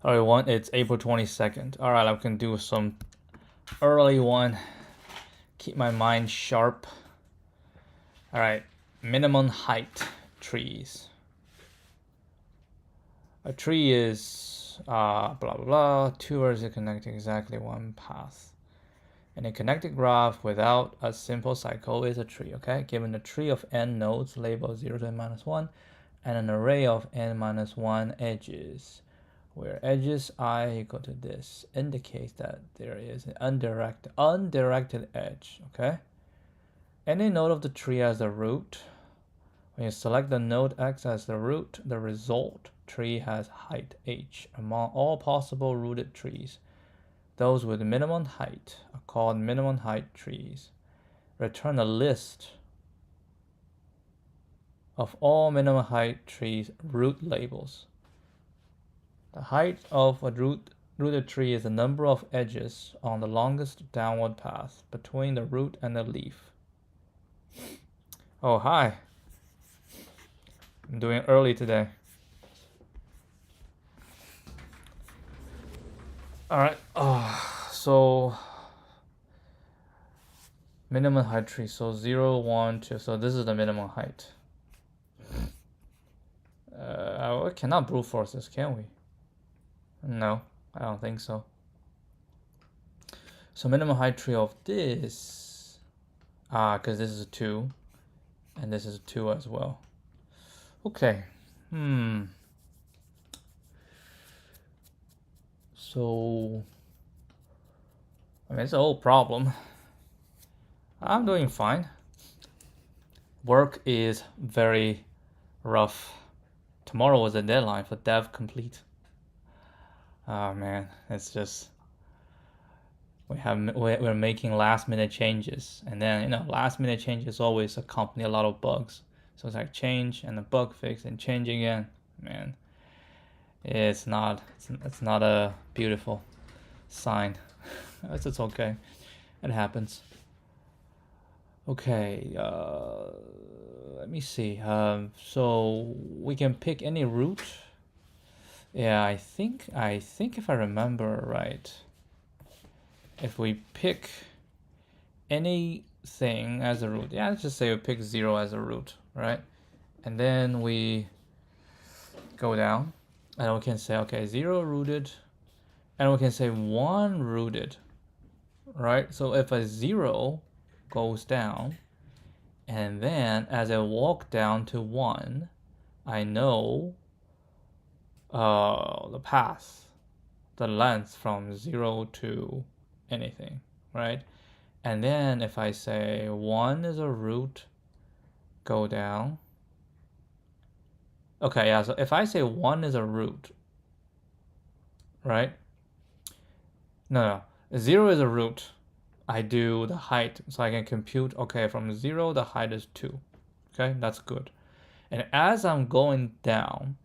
Alright, it's April 22nd. Alright, I can do some early one. Keep my mind sharp. Alright, minimum height trees. A tree is blah blah blah. Two words that connect exactly one path. And a connected graph without a simple cycle is a tree, okay? Given a tree of n nodes labeled 0 to n minus 1 and an array of n minus 1 edges, where edges I equal to this indicates that there is an undirected edge, okay? Any node of the tree as the root. When you select the node x as the root, the result tree has height h. Among all possible rooted trees, those with minimum height are called minimum height trees. Return a list of all minimum height trees root labels. The height of a rooted tree is the number of edges on the longest downward path between the root and the leaf. Oh, hi. I'm doing early today. Alright, so minimum height tree, so 0, 1, 2, so this is the minimum height. We cannot brute force this, can we? No, I don't think so. So minimum height tree of this, because this is a 2, and this is a 2 as well. Okay, So, I mean, it's a whole problem. I'm doing fine. Work is very rough. Tomorrow was the deadline for dev complete. Oh man, it's just we're making last minute changes, and then last minute changes always accompany a lot of bugs. So it's like change and a bug fix and change again. Man, it's not a beautiful sign. It's okay. It happens. Okay, let me see. So we can pick any root. Yeah, I think if I remember right, if we pick anything as a root, yeah, let's just say we pick 0 as a root, right? And then we go down, and we can say, okay, 0 rooted, and we can say 1 rooted, right? So if a 0 goes down, and then as I walk down to 1, I know the path, the length from 0 to anything, right? And then if I say 1 is a root, go down. Okay, yeah, so if I say 1 is a root, right? No, 0 is a root. I do the height, so I can compute, okay, from 0, the height is 2. Okay, that's good. And as I'm going down,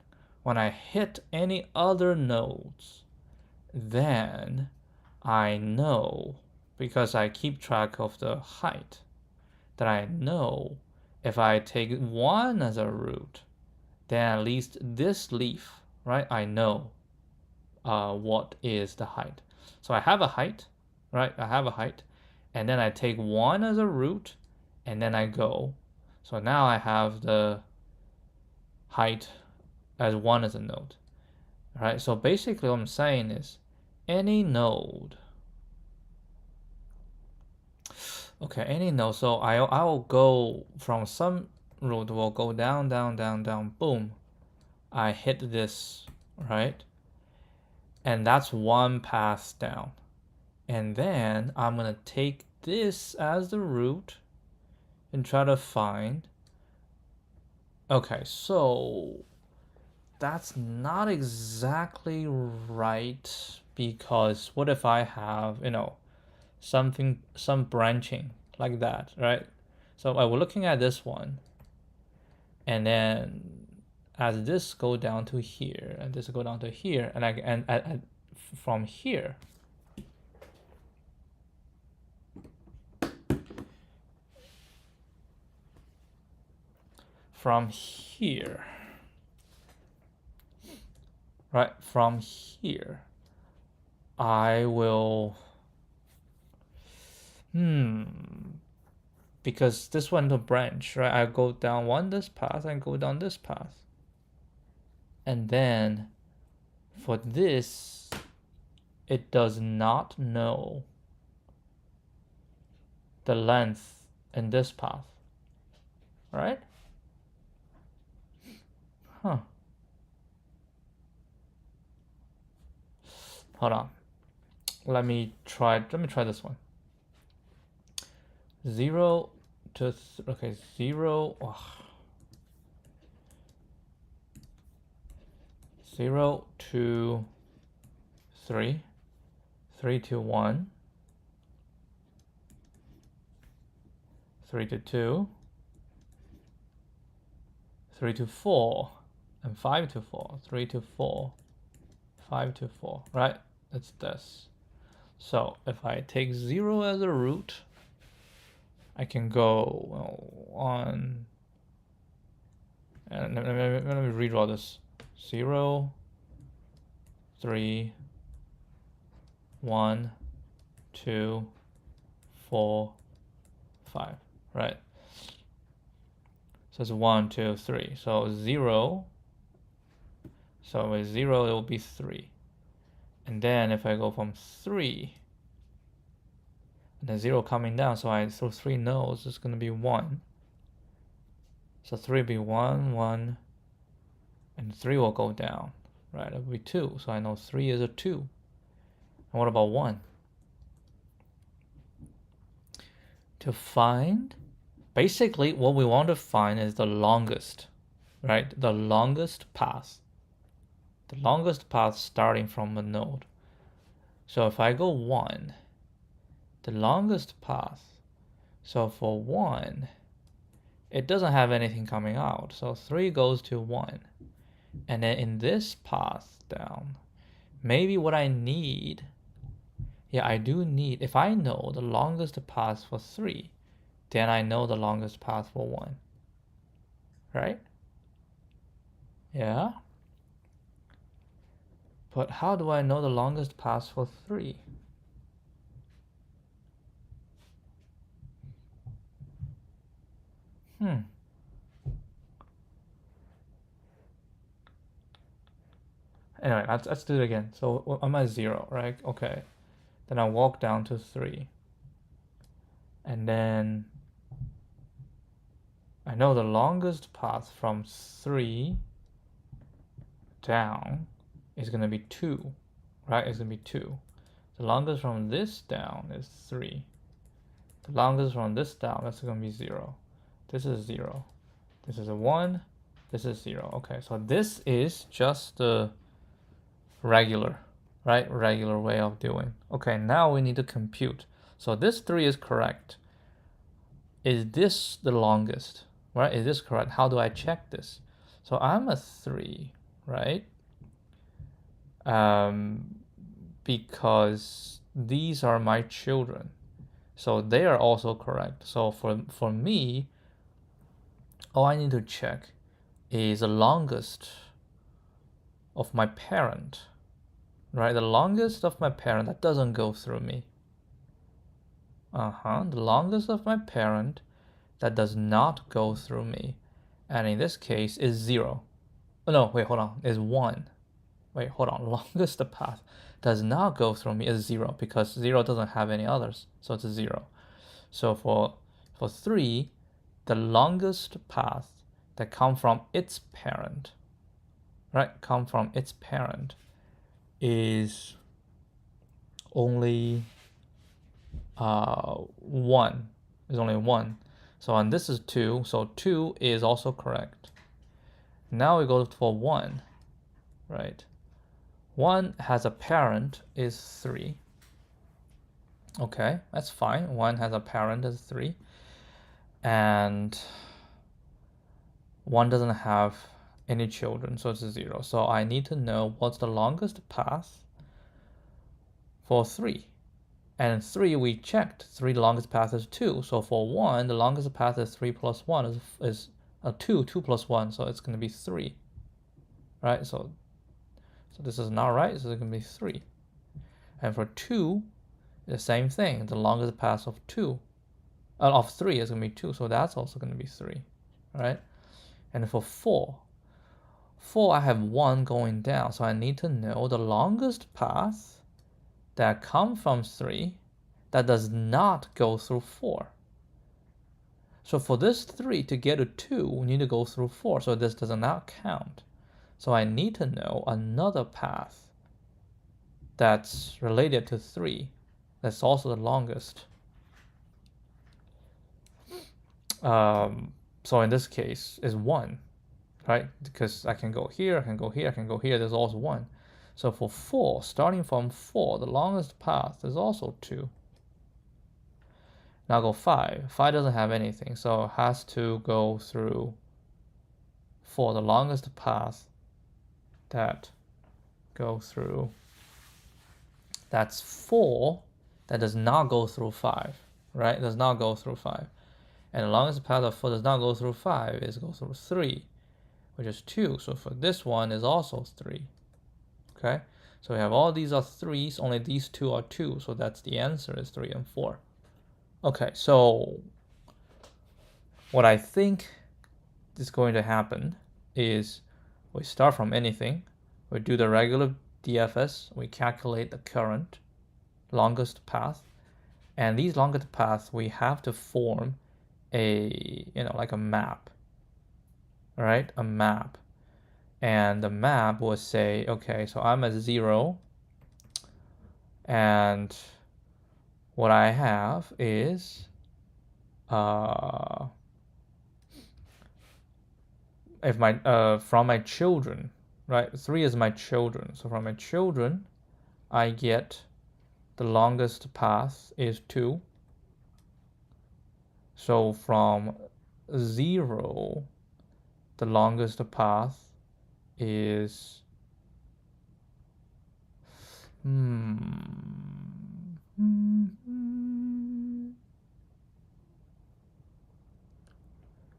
when I hit any other nodes, then I know, because I keep track of the height, that I know if I take 1 as a root, then at least this leaf, right, I know what is the height. So I have a height, right? I have a height, and then I take 1 as a root, and then I go. So now I have the height as 1 as a node. All right, so basically what I'm saying is any node. Okay, any node. So I will go from some root, will go down, down, down, down, boom. I hit this, right? And that's one path down. And then I'm going to take this as the root and try to find. Okay, so that's not exactly right, because what if I have, some branching like that, right? So I was looking at this one, and then as this go down to here, and this go down to here, and from here, right? From here, I will, because this one the branch, right? I go down this path and go down this path. And then for this, it does not know the length in this path, right? Huh. Hold on. Let me try this one. 0 to okay, 0 0 to 3, 3 to 1, 3 to 2, 3 to 4, and 5 to 4, 3 to 4, 5 to 4, right? That's this. So if I take 0 as a root, I can go on, and let me redraw this. 0, 3, 1, 2, 4, 5, right? So it's 1, 2, 3. So 0. So with 0, it will be 3. And then if I go from 3, and then 0 coming down, so 3 nodes, it's going to be 1. So 3 will be 1, 1, and 3 will go down, right? It will be 2. So I know 3 is a 2. And what about 1? To find, basically what we want to find is the longest, right? The longest path. The longest path starting from a node. So if I go 1, the longest path, so for 1, it doesn't have anything coming out. So 3 goes to 1. And then in this path down, maybe what I need, I do need, if I know the longest path for 3, then I know the longest path for 1. Right? Yeah? But how do I know the longest path for 3? Anyway, let's do it again. So I'm at 0, right? Okay. Then I walk down to 3. And then I know the longest path from 3 down is going to be 2, right? It's going to be 2. The longest from this down is 3. The longest from this down, that's going to be 0. This is 0. This is a 1. This is 0. Okay, so this is just the regular, right? Regular way of doing. Okay, now we need to compute. So this 3 is correct. Is this the longest, right? Is this correct? How do I check this? So I'm a 3, right? Because these are my children. So they are also correct. So for me, all I need to check is the longest of my parent, right? The longest of my parent, that doesn't go through me. The longest of my parent, that does not go through me. And in this case, is 0. Oh, no, wait, hold on, is 1. Wait, hold on, longest path does not go through me is 0, because 0 doesn't have any others, so it's a 0. So for 3, the longest path that come from its parent, right, come from its parent is only 1. Is only 1. So and this is 2, so 2 is also correct. Now we go for 1, right? 1 has a parent is 3. Okay, that's fine. 1 has a parent is 3. And 1 doesn't have any children, so it's a 0. So I need to know what's the longest path for 3. And 3 we checked. 3 the longest path is 2. So for 1, the longest path is 3 plus 1 is 2. 2 plus 1, so it's going to be 3. Right? So So this is not right, so it's going to be 3. And for 2, the same thing. The longest path of 3 is going to be 2, so that's also going to be 3, right? And for 4, I have 1 going down, so I need to know the longest path that comes from 3 that does not go through 4. So for this 3 to get to 2, we need to go through 4, so this does not count. So I need to know another path that's related to 3 that's also the longest. So in this case, is 1, right? Because I can go here, I can go here, I can go here, there's also 1. So for 4, starting from 4, the longest path is also 2. Now go 5. 5 doesn't have anything, so it has to go through 4, the longest path that go through. That's 4 that does not go through 5, right? Does not go through 5. And the longest path of 4 does not go through 5 is go through 3, which is 2. So for this one is also 3. Okay? So we have all these are 3s, only these 2 are 2. So that's the answer is 3 and 4. Okay, so what I think is going to happen is we start from anything. We do the regular DFS. We calculate the current longest path. And these longest paths, we have to form a, like a map, right? A map. And the map will say, okay, so I'm at 0. And what I have is, if my from my children, right? 3 is my children. So from my children, I get the longest path is 2. So from 0, the longest path is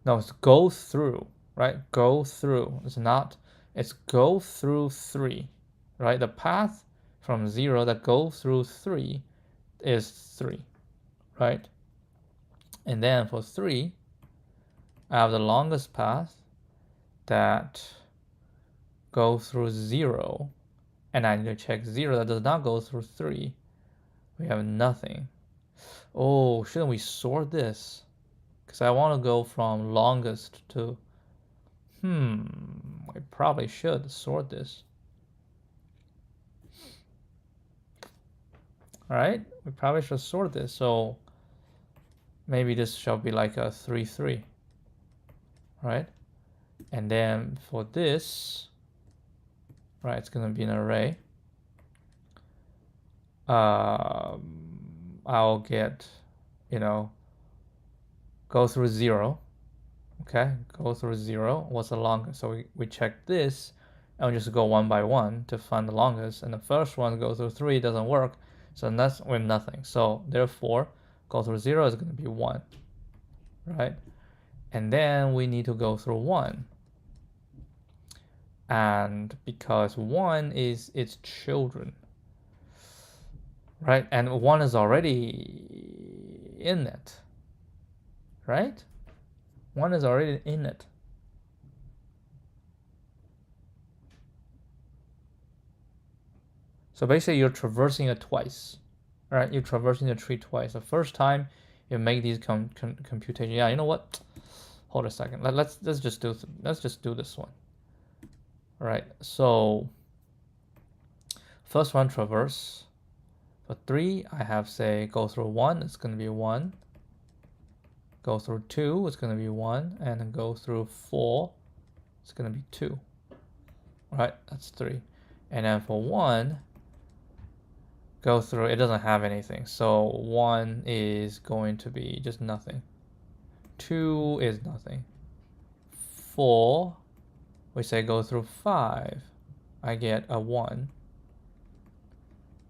no, it's go through, right? Go through. It's go through 3, right? The path from 0 that go through 3 is 3, right? And then for 3, I have the longest path that go through 0, and I need to check 0 that does not go through 3. We have nothing. Oh, shouldn't we sort this? Because I want to go from longest to... I probably should sort this. Alright, we probably should sort this. So maybe this shall be like a 3, 3. Right? And then for this, right, it's going to be an array. I'll get, go through 0. Okay, go through 0. What's the longest? So we check this, and we just go 1 by 1 to find the longest. And the first one go through 3 doesn't work, so that's with nothing. So therefore, go through 0 is going to be 1, right? And then we need to go through 1. And because 1 is its children, right? And 1 is already in it, right? 1 is already in it. So basically you're traversing it twice, right? You're traversing the tree twice. The first time you make these computations. Yeah, you know what? Hold a second. Let's just do this one. All right. So first one, traverse. For 3, I have, say, go through 1, it's going to be 1. Go through 2, it's going to be 1. And then go through 4, it's going to be 2. All right, that's 3. And then for 1, go through, it doesn't have anything. So 1 is going to be just nothing. 2 is nothing. 4, we say go through 5, I get a 1.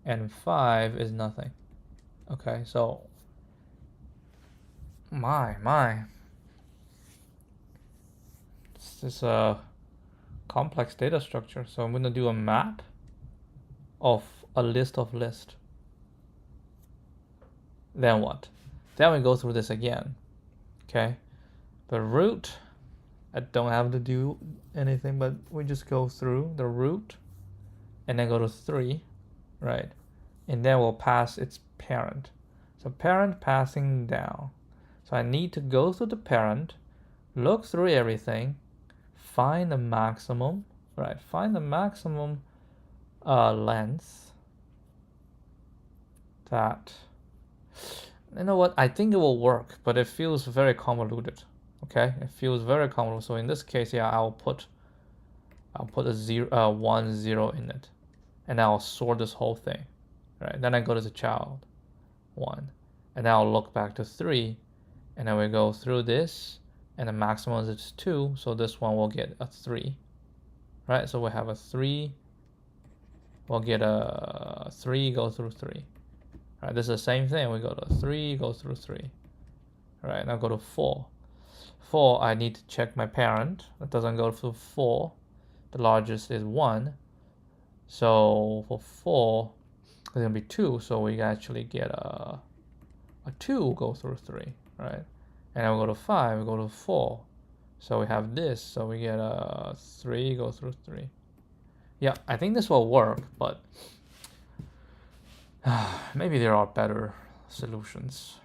And 5 is nothing. Okay, so my. This is complex data structure. So I'm going to do a map of a list of lists. Then what? Then we go through this again. Okay. The root, I don't have to do anything, but we just go through the root and then go to 3, right? And then we'll pass its parent. So parent passing down. So I need to go through the parent, look through everything, find the maximum, right? Find the maximum length that, you know what, I think it will work, but it feels very convoluted. Okay, it feels very convoluted. So in this case, yeah, I'll put a 0, 1, 0 in it, and I'll sort this whole thing, right? Then I go to the child 1, and then I'll look back to 3, and then we go through this, and the maximum is 2, so this one will get a 3, right? So we have a 3, we'll get a 3, go through 3. Right, this is the same thing. We go to 3, go through 3. All right, now go to 4. 4, I need to check my parent. That doesn't go through 4. The largest is 1. So for 4, it's going to be 2. So we actually get a 2 go through 3, right? And then we go to 5, we go to 4. So we have this. So we get a 3 go through 3. Yeah, I think this will work, but maybe there are better solutions.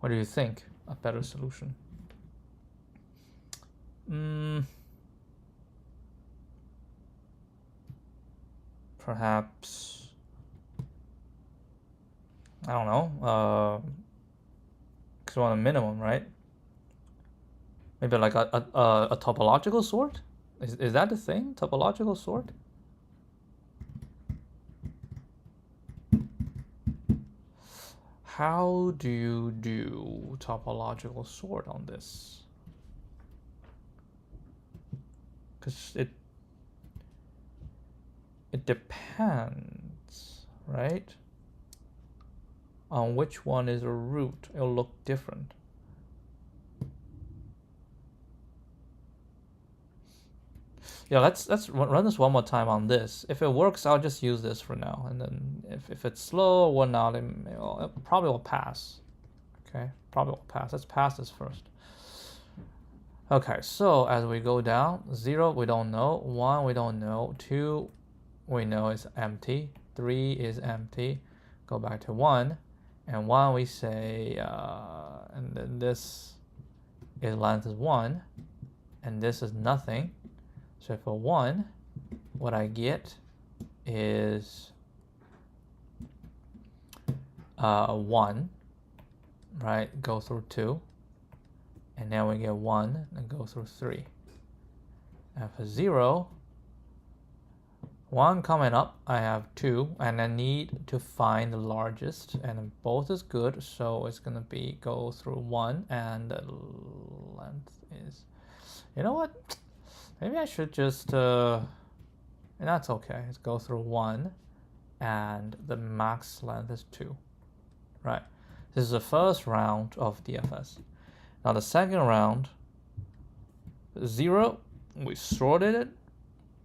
What do you think? A better solution? Perhaps, I don't know, because we want a minimum, right? Maybe like a topological sort? Is that the thing? Topological sort? How do you do topological sort on this? Because it depends, right? On which one is a root. It'll look different. Yeah, let's run this one more time on this. If it works, I'll just use this for now. And then if it's slow or whatnot, it probably will pass. Okay, probably will pass. Let's pass this first. Okay, so as we go down, 0, we don't know. 1, we don't know. 2, we know is empty. 3 is empty. Go back to 1. And 1, we say, and then this is length is 1. And this is nothing. So for 1, what I get is 1, right? Go through 2. And then we get 1 and go through 3. And for 0, 1 coming up, I have 2, and I need to find the largest, and both is good, so it's gonna be go through 1, and the length is, you know what? Maybe I should just, and that's okay. Let's go through 1, and the max length is 2, right? This is the first round of DFS. Now the second round, 0, we sorted it,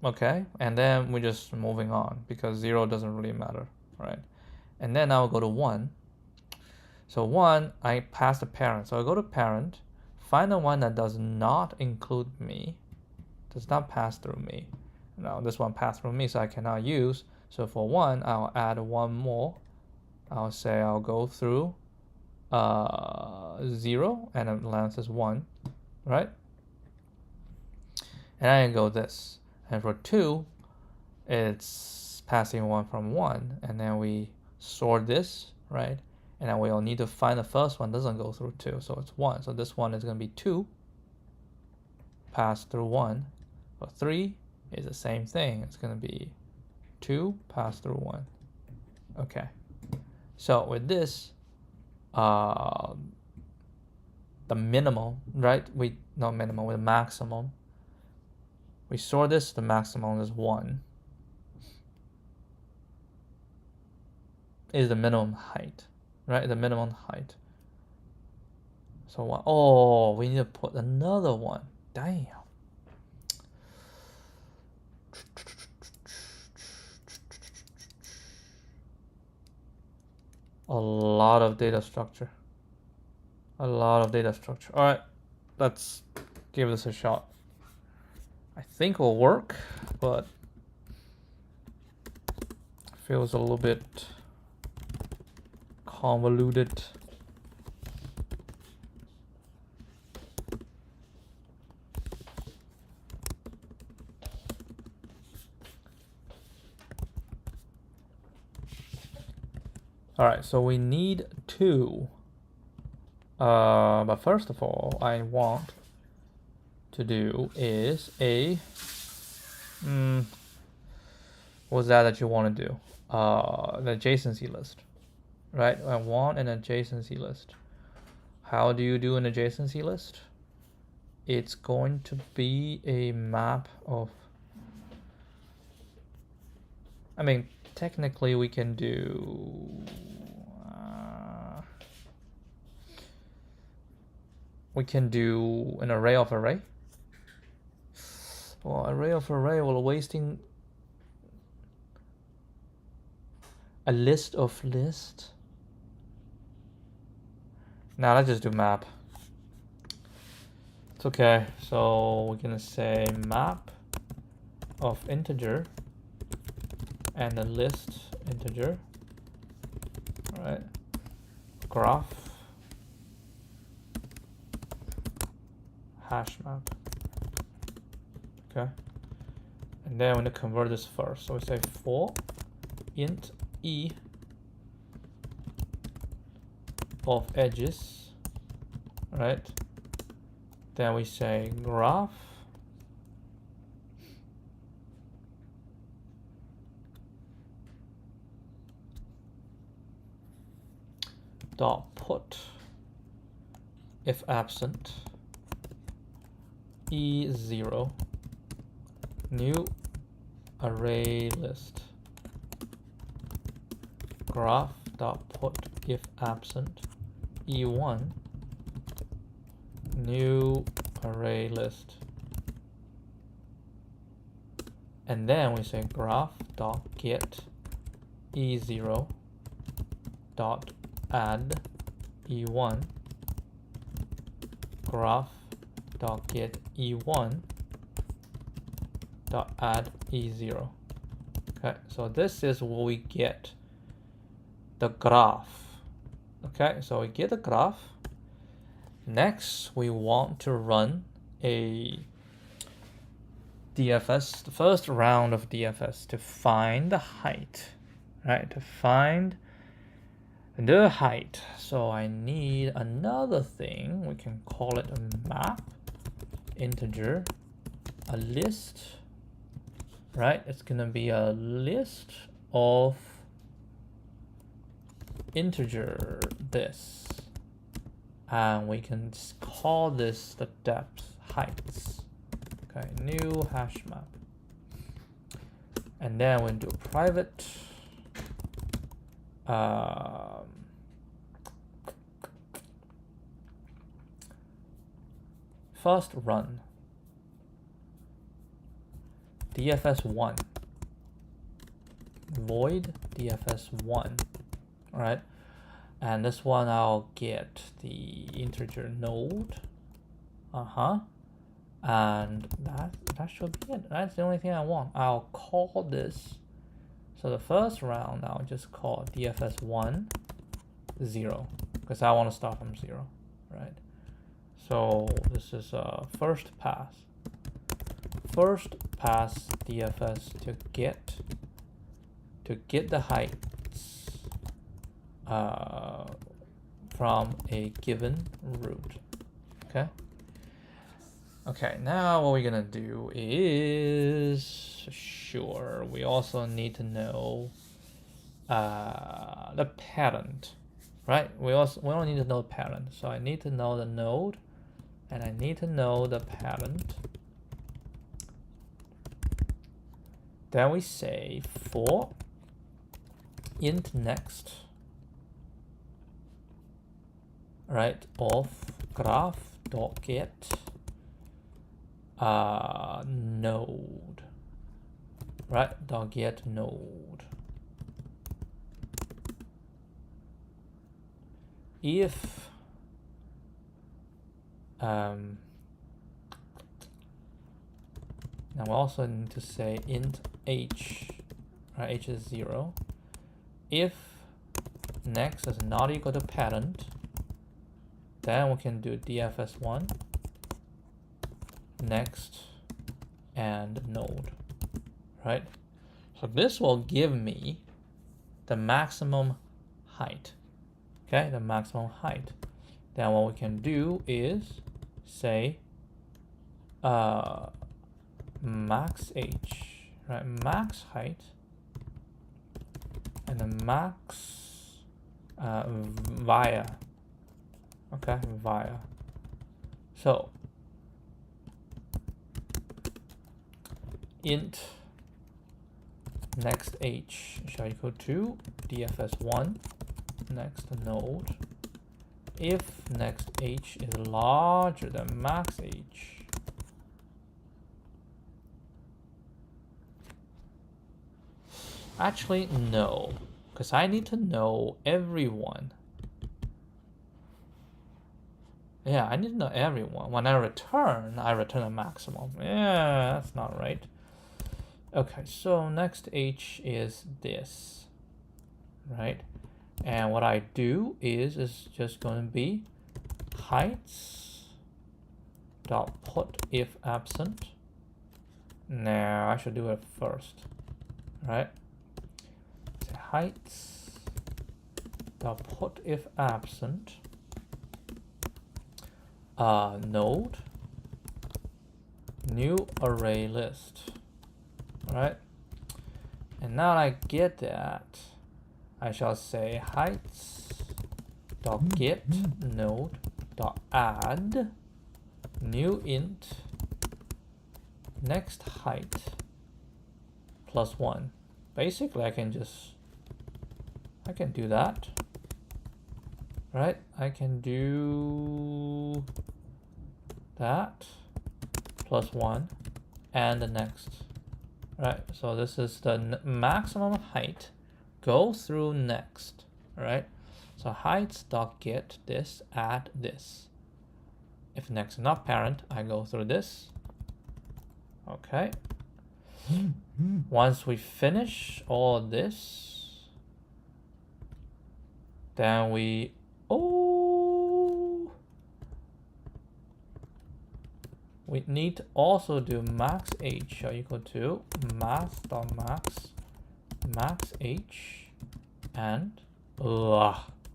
okay, and then we're just moving on because 0 doesn't really matter, right? And then I'll go to 1. So 1, I pass the parent. So I go to parent, find the one that does not include me, does not pass through me. Now this one passed through me, so I cannot use. So for 1, I'll add 1 more. I'll say I'll go through 0, and the length is 1, right? And I can go this. And for 2, it's passing 1 from 1, and then we sort this, right? And then we'll need to find the first one doesn't go through 2, so it's 1. So this one is going to be 2, pass through 1. For 3 is the same thing. It's going to be 2, pass through 1. Okay. So with this, the minimum, right? Not minimum, with maximum. We sort this, the maximum is 1. Is the minimum height, right? The minimum height. So 1. Oh, we need to put another one. Damn. A lot of data structure. A lot of data structure. All right, let's give this a shot. I think it'll work, but feels a little bit convoluted. All right, so we need 2. But first of all, I want to do is a what's that you want to do? An adjacency list, right? I want an adjacency list. How do you do an adjacency list? It's going to be a map of, I mean, technically we can do an array of array. Well, array of array will wasting a list of list. Now let's just do map. It's okay. So we're gonna say map of integer and a list integer. All right. Graph hash map. Okay. And then we're gonna convert this first. So we say for int e of edges, right? Then we say graph dot put if absent e0 new array list graph dot put if absent e1 new array list, and then we say graph dot get e0 dot add e1 graph dot get e1 dot add e0. Okay, so this is what we get the graph. Okay, so we get the graph. Next, we want to run a DFS, the first round of DFS to find the height, right? To find the height. So I need another thing. We can call it a map integer, a list, right? It's gonna be a list of integer this, and we can call this the depth heights. Okay, new hash map, and then we'll do a private first run DFS1 void DFS1. All right, and this one I'll get the integer node, and that should be it. That's the only thing I want. I'll call this, so the first round I'll just call DFS1 0 because I want to start from 0, right? So this is first pass DFS to get the heights from a given root. Okay, now what we're gonna do is, sure, we also need to know the parent, right? We don't need to know the parent, so I need to know the node and I need to know the parent. Then we say for int next, right, of graph dot get node. right? Dot get node. If now we also need to say int h, right? H is 0. If next is not equal to parent, then we can do dfs1 next and node, right? So this will give me the maximum height, okay? The maximum height. Then what we can do is say max h, right? Max height and the max via, okay? Via. So int next h shall equal to dfs1 next node if next h is larger than max h. Actually, no, because I need to know everyone. Yeah, I need to know everyone. When I return a maximum. Yeah, that's not right. Okay, so next h is this, right? And what I do is just going to be heights dot put if absent. No, I should do it first, right? So heights dot put if absent node new array list, right? And now I get that, I shall say heights dot get node dot add new int next height plus 1. Basically, I can do that, right? I can do that plus 1 and the next, right? So this is the maximum height. Go through next, right? So heights dot get this, add this. If next is not parent, I go through this. Okay. Once we finish all of this, then we need to also do max h equal to max h and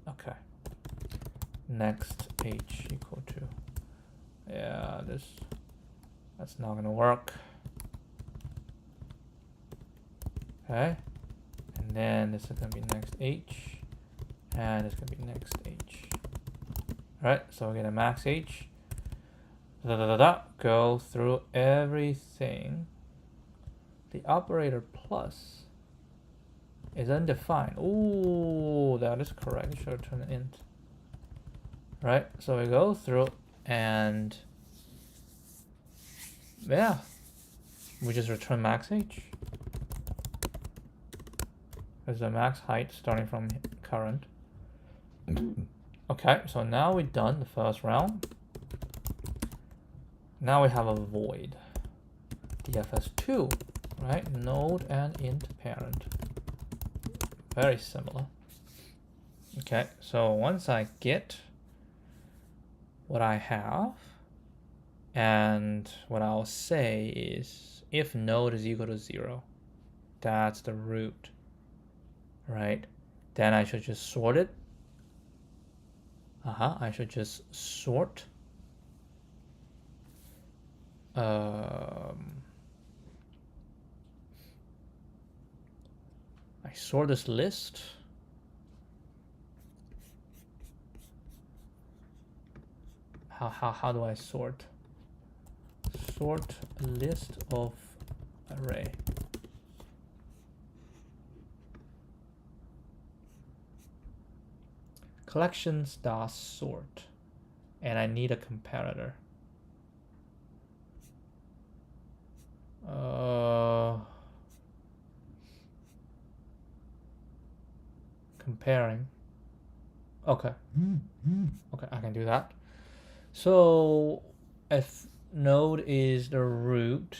okay, next h equal to, yeah, that's not gonna work. Okay, and then this is gonna be next h and it's gonna be next h. All right, so we get a max h, go through everything. The operator plus is undefined. Ooh, that is correct. It should return an int. Right, so we go through and yeah, we just return max h. There's the max height starting from current. Okay, so now we've done the first round. Now we have a void. dfs2, right? Node and int parent. Very similar. Okay, so once I get what I have, and what I'll say is if node is equal to 0, that's the root, right? Then I should just sort it. I should just sort I sort this list. How do I sort? Sort list of array. Collections dot sort, and I need a comparator. comparing. Okay. Okay, I can do that. So if node is the root,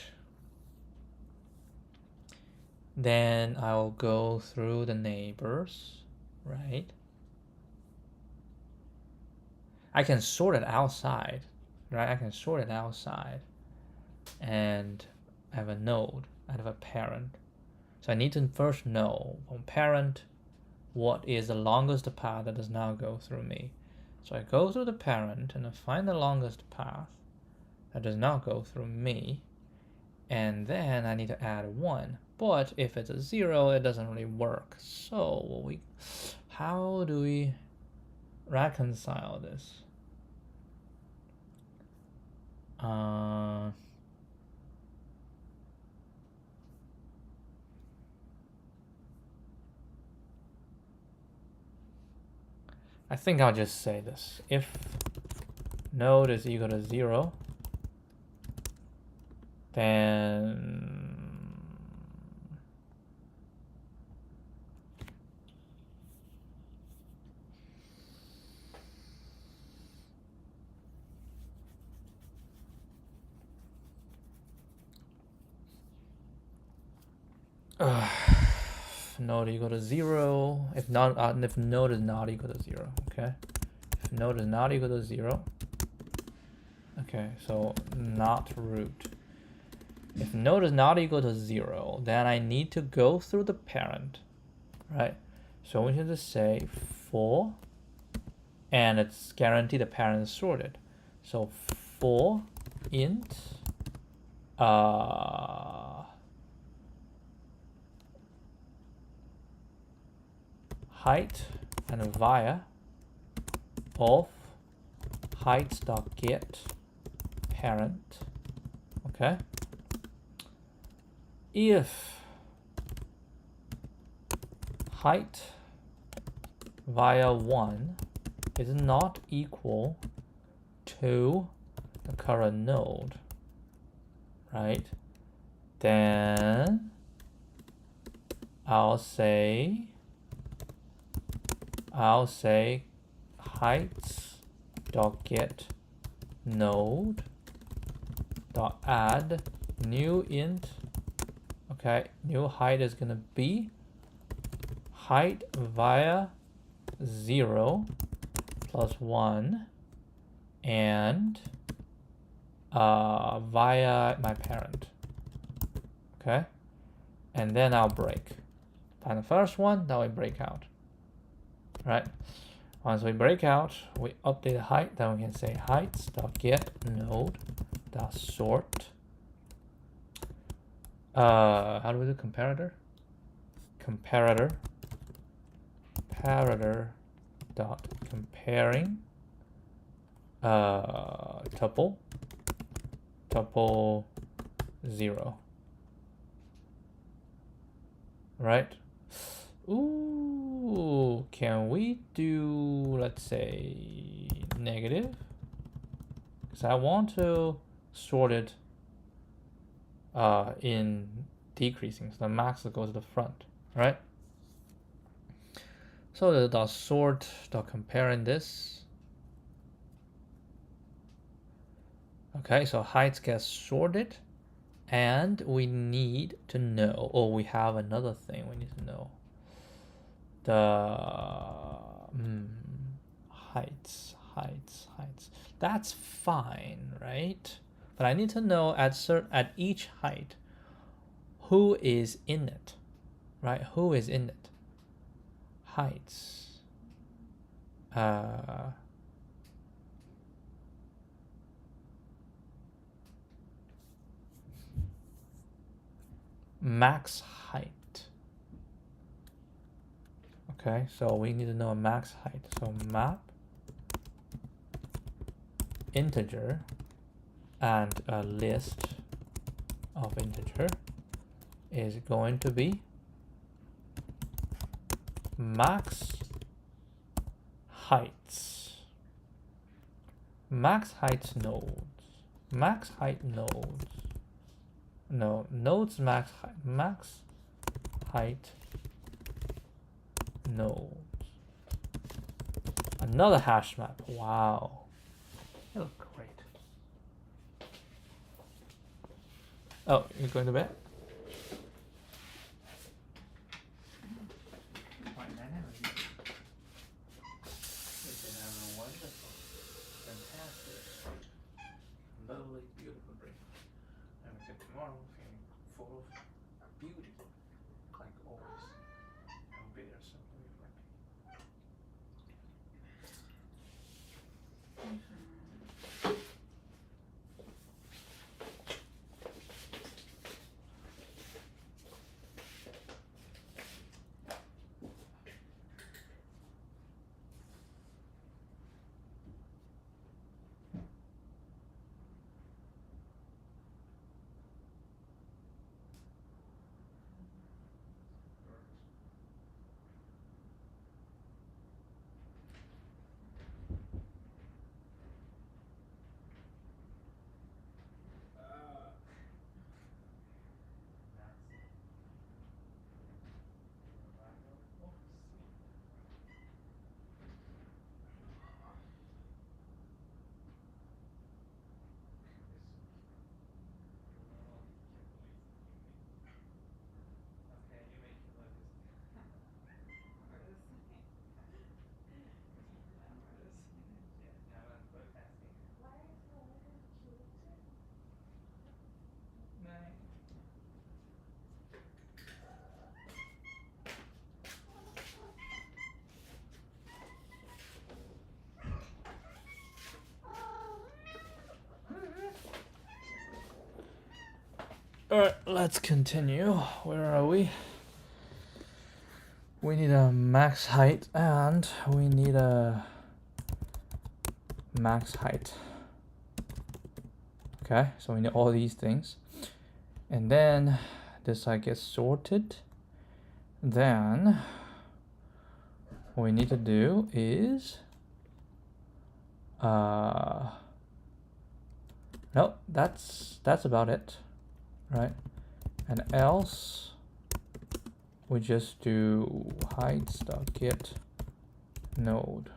then I'll go through the neighbors, right? I can sort it outside, right? I can sort it outside and I have a node, I have a parent. So I need to first know from parent what is the longest path that does not go through me. So I go through the parent and I find the longest path that does not go through me, and then I need to add 1. But if it's a 0, it doesn't really work. So how do we reconcile this? I think I'll just say this. If node is equal to 0, then node equal to 0. If node is not equal to 0, okay. If node is not equal to 0, okay, so not root. If node is not equal to 0, then I need to go through the parent, right? So we should just say for, and it's guaranteed the parent is sorted. So for int height and via of height.get parent, okay. If height via 1 is not equal to the current node, right, then I'll say heights.get node dot add new int. Okay, new height is gonna be height via 0 plus 1 and via my parent. Okay, and then I'll break. Find the first one, then we break out. Right. Once we break out, we update the height, then we can say heights.get node.sort. How do we do comparator? Comparator dot comparing tuple 0. Right? Ooh, can we do, let's say, negative? Because I want to sort it in decreasing, so the max goes to the front, right? So the dot sort dot comparing this. Okay, so heights gets sorted, and we need to know, or we have another thing we need to know. The heights. That's fine, right? But I need to know at each height who is in it, right? Who is in it? Heights. Max height. Okay, so we need to know a max height. So map integer and a list of integer is going to be max heights. Max height nodes. Max height nodes. No, nodes max height nodes. Another hash map. Wow. You look great. Oh, you're going to bed? Lovely, beautiful dream. And we get tomorrow feeling full of beauty, like always. I'll be there simply reflecting. Alright, let's continue. Where are we? We need a max height and we need a max height. Okay, so we need all these things. And then this side gets sorted. Then what we need to do is no, that's about it, right? And else we just do height.get node.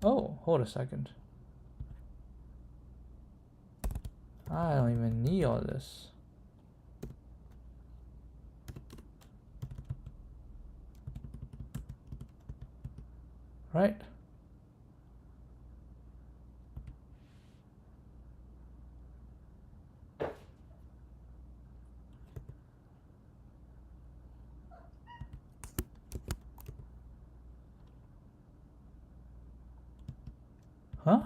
Oh, hold a second. I don't even need all this. Right? Huh?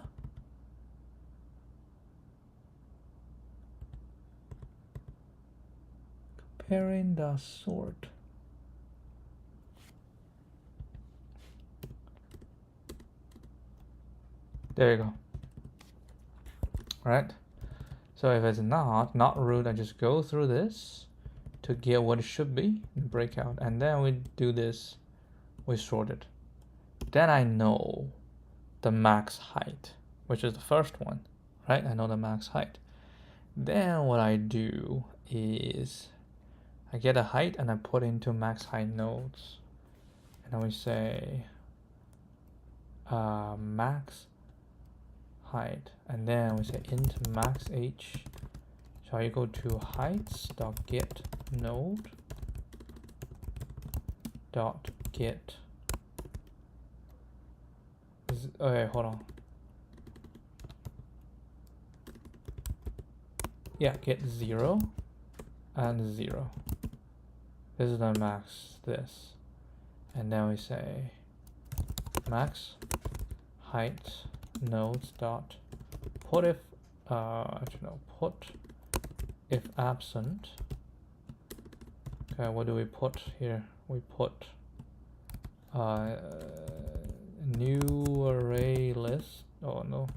Comparing the sort. There you go. Right? So if it's not root, I just go through this to get what it should be and break out. And then we do this, we sort it. Then I know the max height, which is the first one, right? I know the max height. Then what I do is I get a height and I put into max height nodes. And then we say max height, and then we say int max h. So you go to heights.get node dot get. Okay, hold on. Yeah, get 0 and 0. This is the max, this. And then we say max height nodes dot put if put if absent. Okay, what do we put here? We put new array list. Oh no.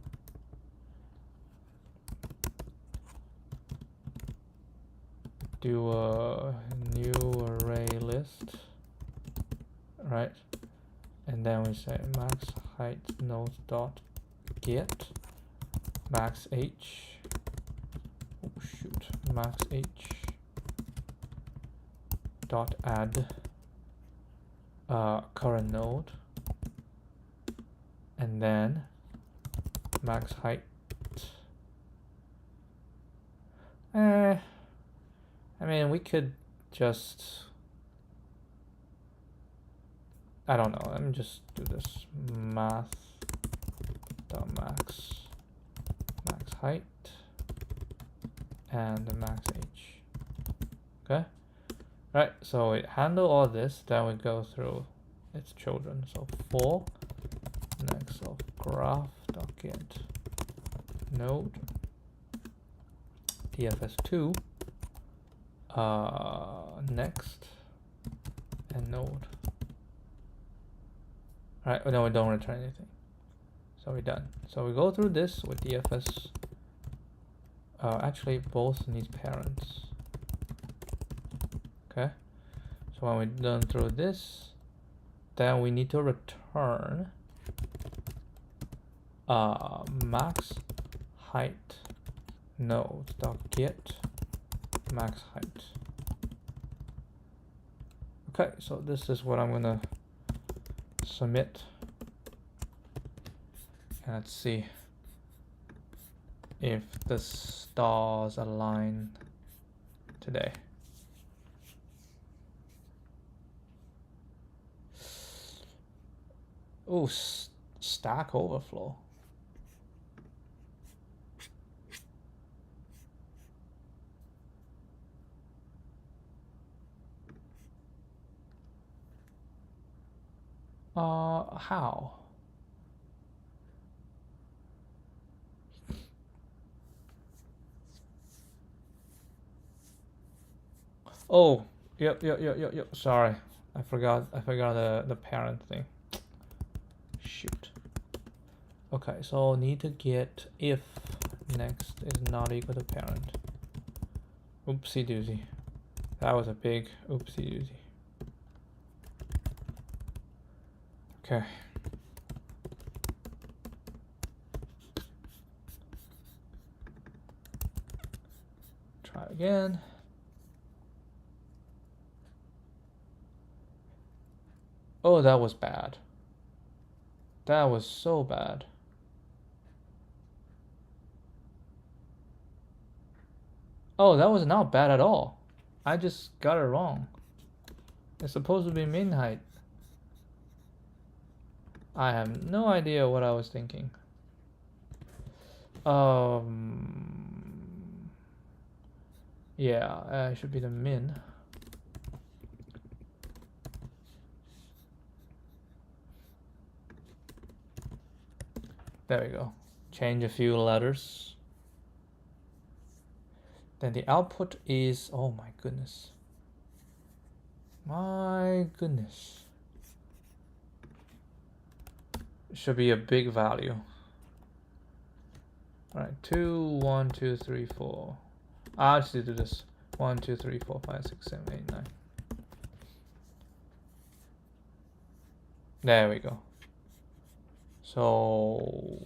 Do a new array list, right? And then we say max height nodes dot get max h. Oh shoot, max h dot add current node and then max height. I mean, we could just, I don't know, let me just do this. Math dot max height and the max age. Okay. Right, so we handle all this, then we go through its children. So for next of graph.get node dfs2 next and node. Alright, no, we don't return anything. So we're done. So we go through this with dfs. Actually, both need parents. Okay. So when we're done through this, then we need to return max height node dot get max height. Okay, so this is what I'm gonna submit, and let's see if the stars align today. Oh, Stack Overflow. How? Oh, yep. Sorry, I forgot the parent thing. Shoot. Okay, so need to get if next is not equal to parent. Oopsie doozy. That was a big oopsie doozy. Okay. Try again. Oh, that was bad. That was so bad. Oh, that was not bad at all. I just got it wrong. It's supposed to be min height. I have no idea what I was thinking. Yeah, it should be the min. There we go. Change a few letters. Then the output is, oh my goodness. My goodness. It should be a big value. Alright, 2, 1, 2, 3, 4. I'll just do this. 1, 2, 3, 4, 5, 6, 7, 8, 9. There we go. So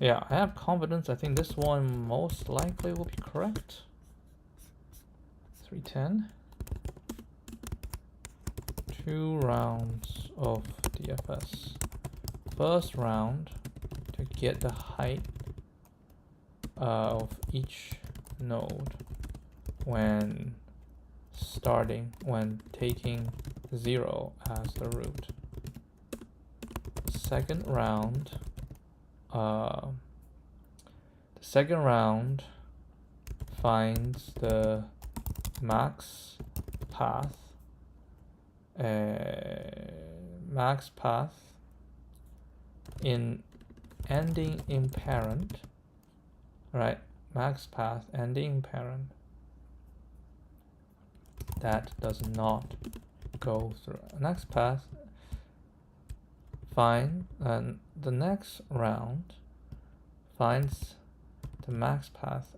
yeah, I have confidence. I think this one most likely will be correct. 310. 2 rounds of DFS. First round to get the height of each node when taking 0 as the root. Second round, the second round finds the max path in ending in parent, right? Max path ending in parent that does not go through. Next path find, and the next round finds the max path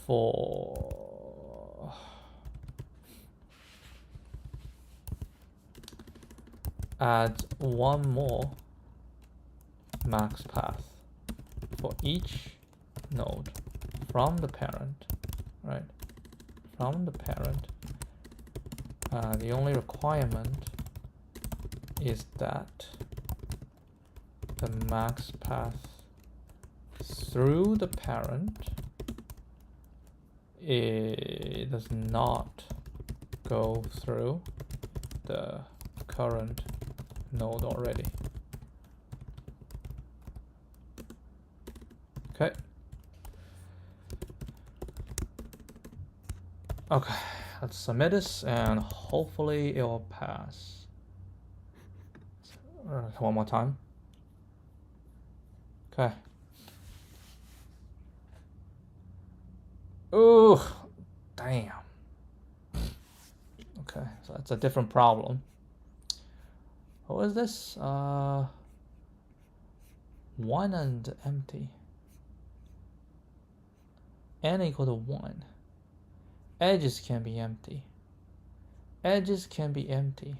for adds one more max path for each node from the parent, right? From the parent. The only requirement is that the max path through the parent it does not go through the current node already. Okay. Okay, let's submit this and hopefully it will pass. One more time. Okay. Ooh, damn. Okay, so that's a different problem. What was this? 1 and empty. N equal to 1. Edges can be empty. Edges can be empty.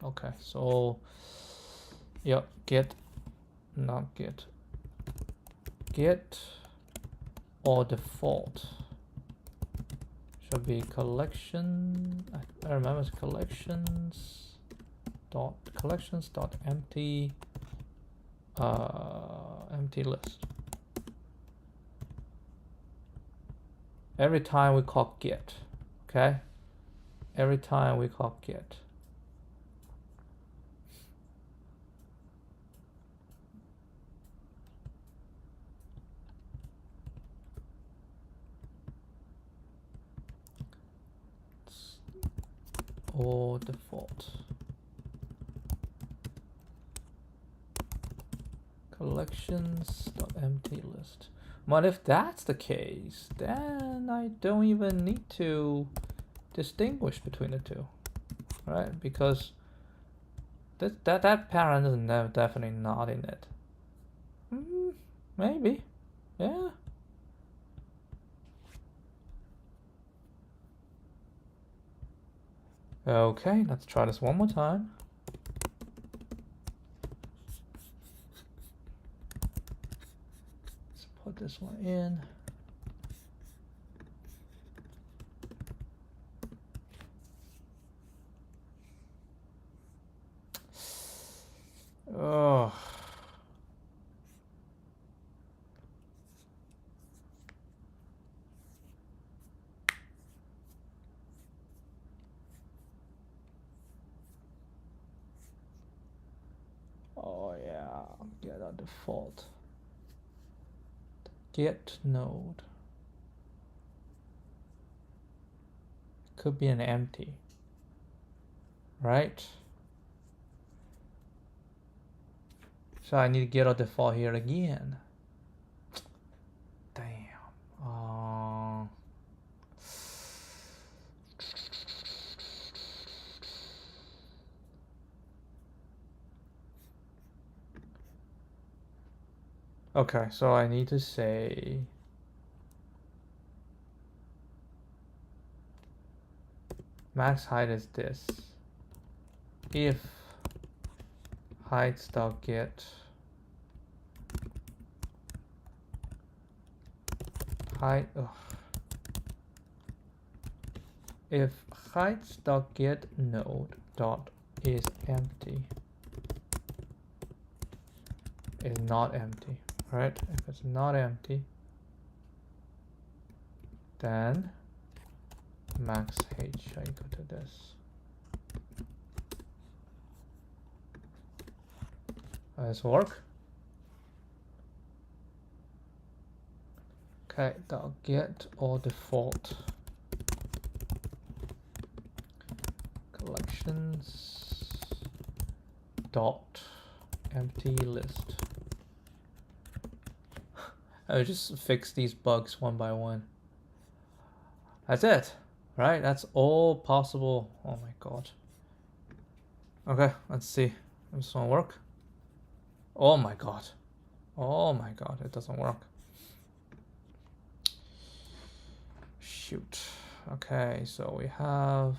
Okay, so yeah, get, not get. Get or default should be collection. I remember it's collections dot empty empty list. Every time we call get, okay? Every time we call get. Or default. Collections.empty list. But if that's the case, then I don't even need to distinguish between the two, right? Because that parent is definitely not in it. Maybe, yeah. Okay, let's try this one more time. Let's put this one in. Oh. Oh yeah, get a default. Get node. Could be an empty, right? So I need to get a default here again. Damn. Okay, so I need to say max height is this. If height.get height, if height.get node dot is empty, is not empty, right? If it's not empty, then max h shall equal to this. Does this work? Okay, dot get or default collections dot empty list. I'll just fix these bugs one by one. That's it, right? That's all possible. Oh my god. Okay, let's see. Does this one work? Oh my god. Oh my god, it doesn't work. Shoot. Okay, so we have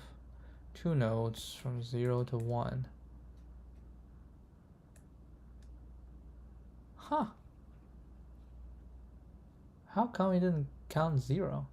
2 nodes from 0 to 1. Huh. How come we didn't count 0?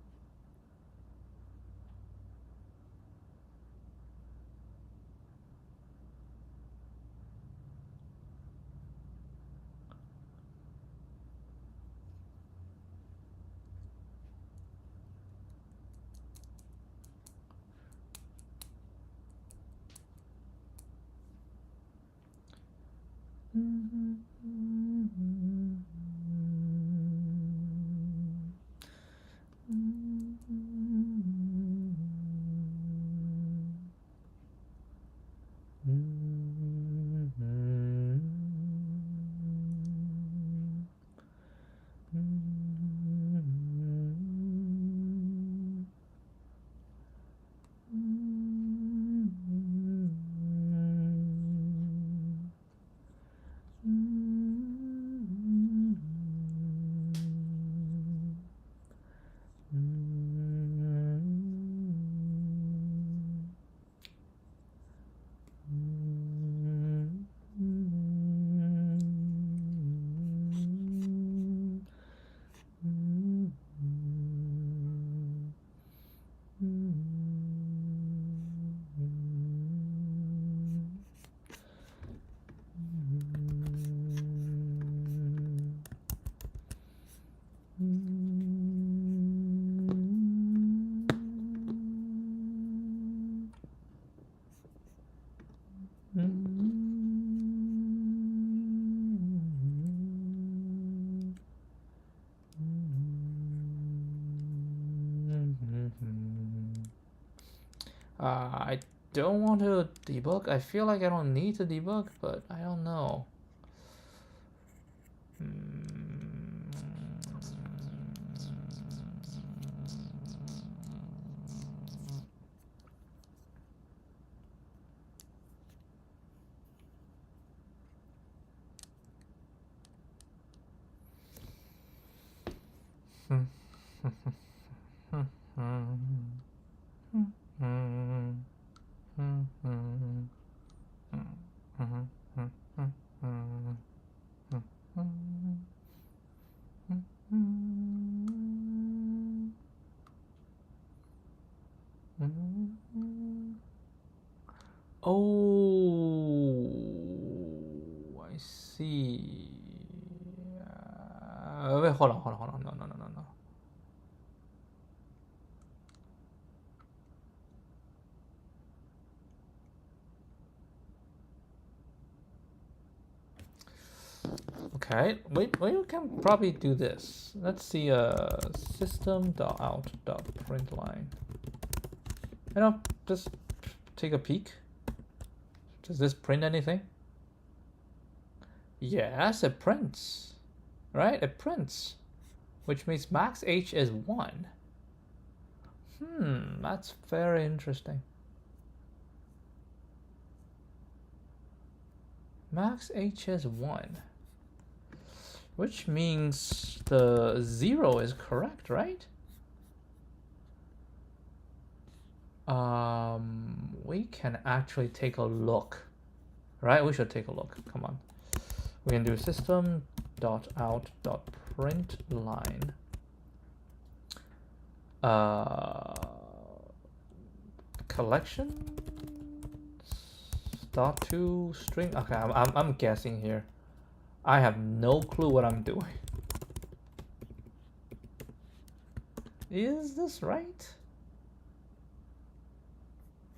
I don't want to debug. I feel like I don't need to debug, but I don't know. Oh, I see. Wait, hold on. No. Okay, we can probably do this. Let's see system.out.println. Just take a peek. Does this print anything? Yes, it prints. Right? It prints. Which means max h is 1. That's very interesting. Max h is 1. Which means the 0 is correct, right? We can actually take a look. Right? We should take a look. Come on. We can do system.out.println. Collection .to string. Okay, I'm guessing here. I have no clue what I'm doing. Is this right?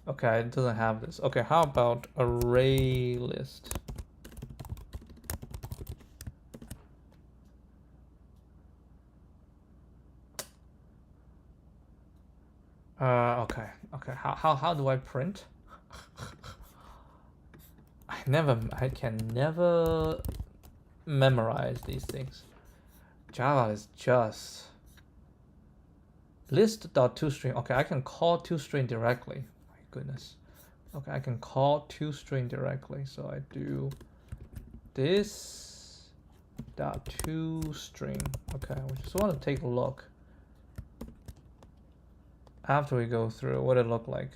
Okay, it doesn't have this. Okay, how about array list? Okay. How do I print? I can never memorize these things. Java is just list.toString. Okay, I can call toString directly. My goodness. Okay, I can call toString directly. So I do this .toString. Okay, we just want to take a look after we go through what it looked like.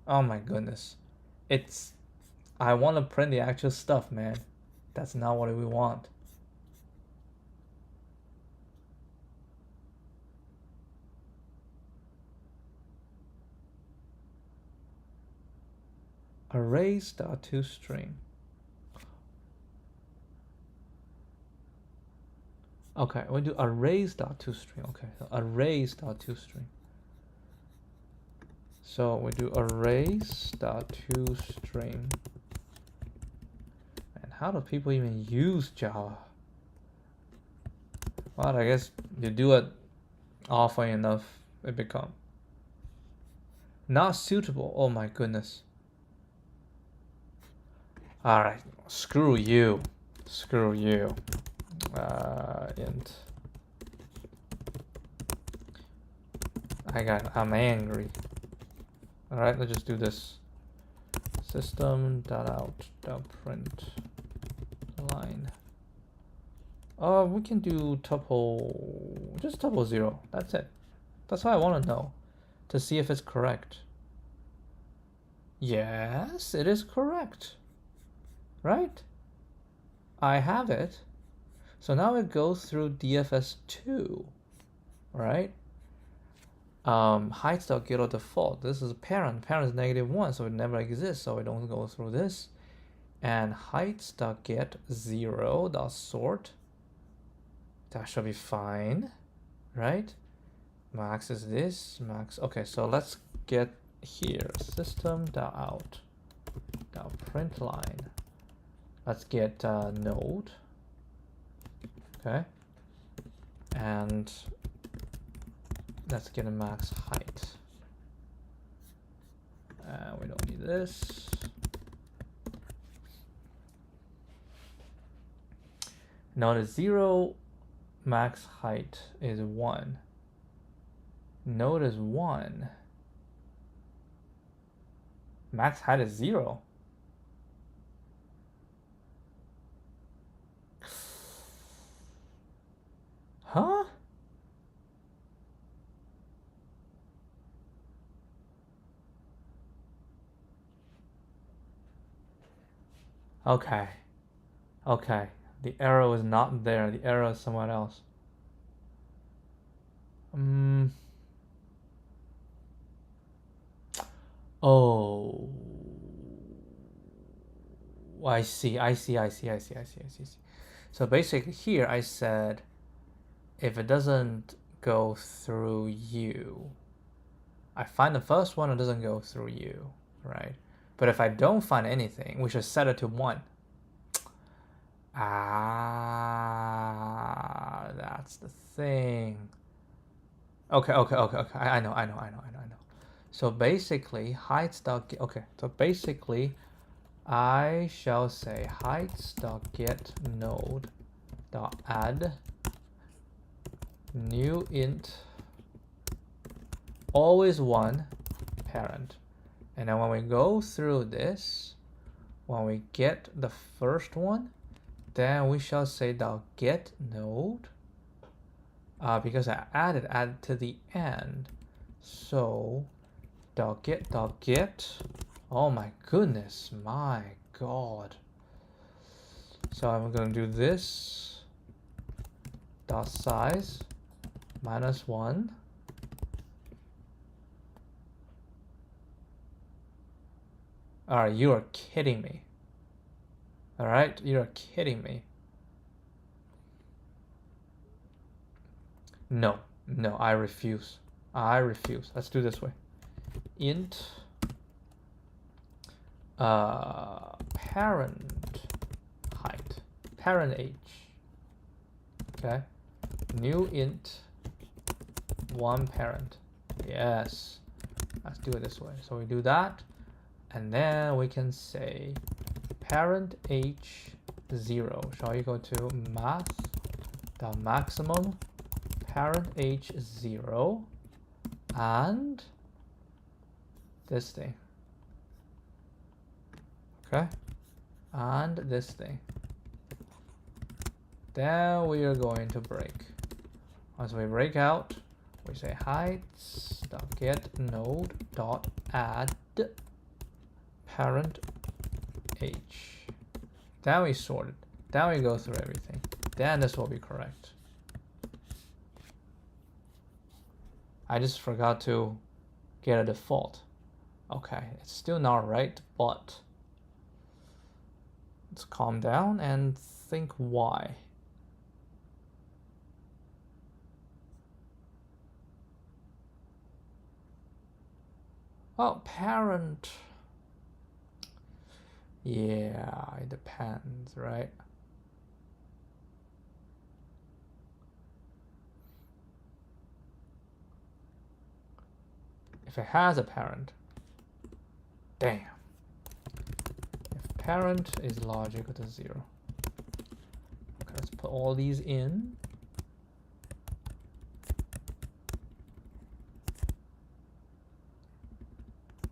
Oh my goodness. I want to print the actual stuff, man. That's not what we want. Arrays.toString. Okay, we do arrays.toString. Okay, so arrays.toString. So we do arrays.toString. And how do people even use Java? Well, I guess you do it often enough, it become not suitable. Oh my goodness. All right, screw you. Screw you. Int. I'm angry. All right, let's just do this. System.out.print line. We can do just tuple 0. That's it. That's what I want to know, to see if it's correct. Yes, it is correct. Right? I have it. So now it goes through DFS2, right? Height.get default. This is parent. Parent is -1, so it never exists, so it don't go through this. And heights.get 0.sort. That should be fine, right? Max is this, max. Okay, so let's get here system.out.println. Let's get node. Okay, and let's get a max height. We don't need this. Now the 0 max height is 1. Node is 1. Max height is 0. Huh? Okay. Okay. The arrow is not there. The arrow is somewhere else. Oh. I see. So basically here I said, if it doesn't go through you, I find the first one, it doesn't go through you, right? But if I don't find anything, we should set it to 1. Ah, that's the thing. Okay. I know. So basically, heights.get. Okay, so basically, I shall say heights.get node.add new int always 1 parent. And then when we go through this, when we get the first one, then we shall say .get node, because I added to the end. So .get. Oh my goodness, my god. So I'm gonna do this .size -1. Alright, you are kidding me. Alright, you're kidding me. No, I refuse. Let's do this way. Int parent height, parent age. Okay, new int 1 parent. Yes, let's do it this way. So we do that, and then we can say parent age 0 shall equal to math.maximum parent age 0 and this thing. Okay, and this thing. Then we are going to break. Once we break out, we say heights.get node.add parent h. Then we sort it. Then we go through everything. Then this will be correct. I just forgot to get a default. Okay, it's still not right, but let's calm down and think why. Well, parent. Yeah, it depends, right? If it has a parent, damn. If parent is logical to 0. Okay, let's put all these in.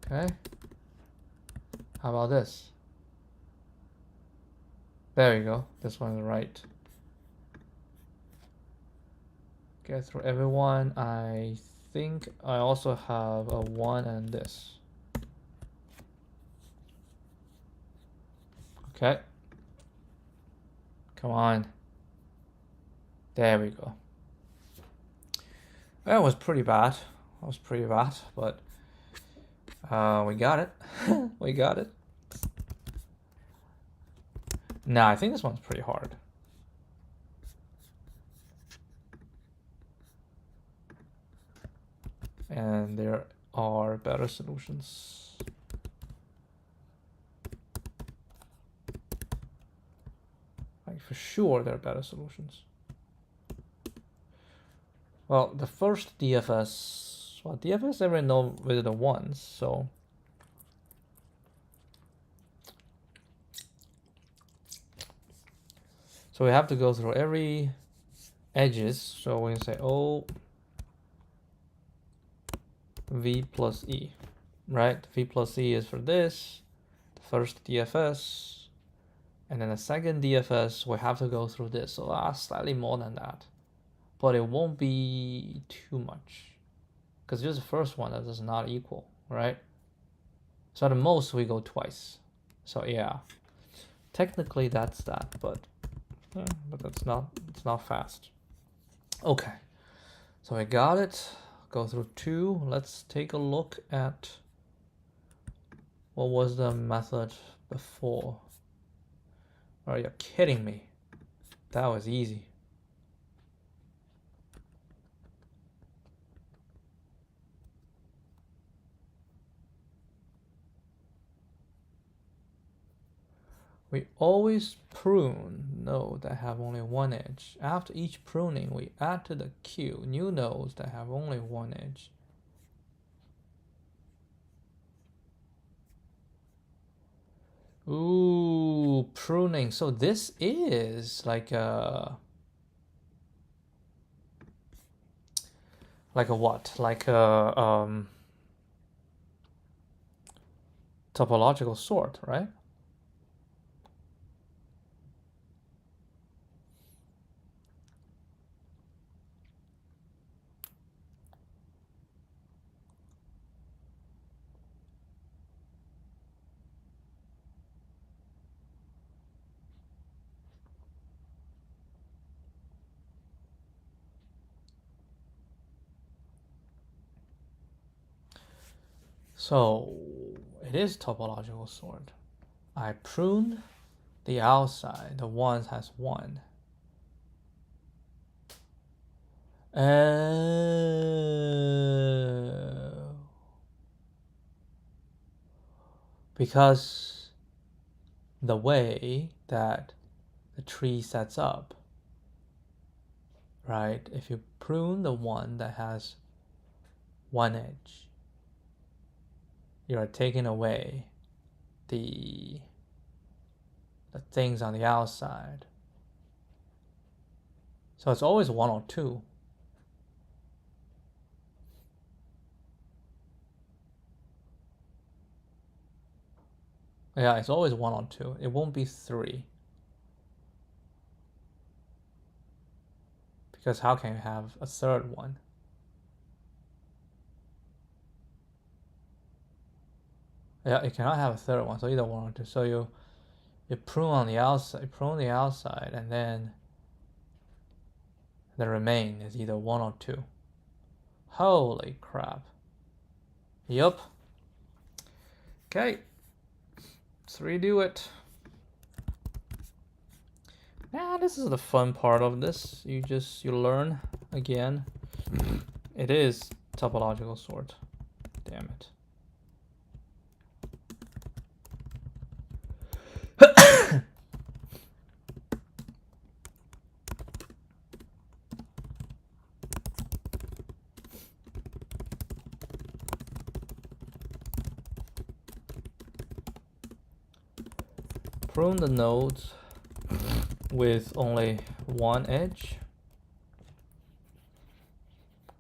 Okay. How about this? There we go. This one's right. Get through everyone. I think I also have a 1 and this. Okay. Come on. There we go. That was pretty bad. But we got it. We got it. Nah, I think this one's pretty hard. And there are better solutions. Like for sure there are better solutions. Well, the first DFS, well, DFS never know visited once, so we have to go through every edges. So we can say O V plus E, right? V plus E is for this, the first DFS, and then the second DFS, we have to go through this. So that's slightly more than that, but it won't be too much because just the first one that is not equal, right? So at the most we go twice. So yeah, technically that's that, but that's not, it's not fast. Okay, so I got it. Go through 2. Let's take a look at what was the method before. Are you kidding me? That was easy. We always prune nodes that have only one edge. After each pruning, we add to the queue new nodes that have only one edge. Ooh, pruning. So this is like a what? Like a topological sort, right? So it is topological sort. I prune the outside, the ones has 1. Because the way that the tree sets up, right? If you prune the one that has 1 edge, you are taking away the things on the outside. So it's always 1 or 2. Yeah, it's always 1 or 2. It won't be 3. Because how can you have a third one? Yeah, you cannot have a third one, so either one or two. So you prune on the outside, and then the remain is either 1 or 2. Holy crap. Yup. Okay. Let's redo it. Nah, this is the fun part of this. You learn again. It is topological sort. Damn it. Prune the nodes with only one edge.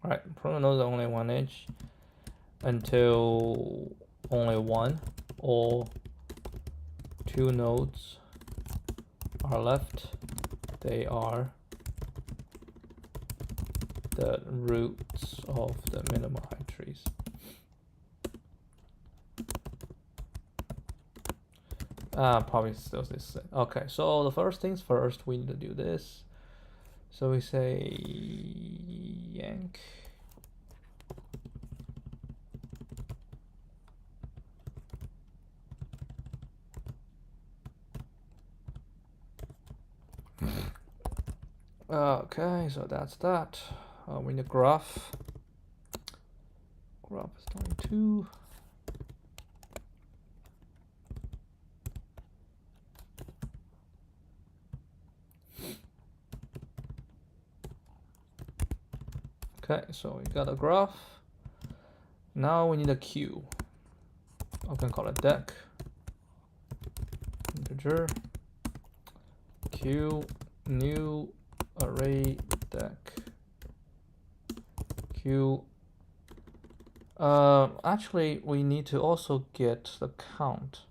Right, prune the nodes with only one edge until only one or two nodes are left. They are the roots of the minimal height trees. Probably still this. Okay, so the first things first, we need to do this. So we say yank. Okay, so that's that. We need a graph. Graph is 22. Okay, so we got a graph. Now we need a queue. I can call it deck. Integer. Queue new array deck. Queue. Actually, we need to also get the count.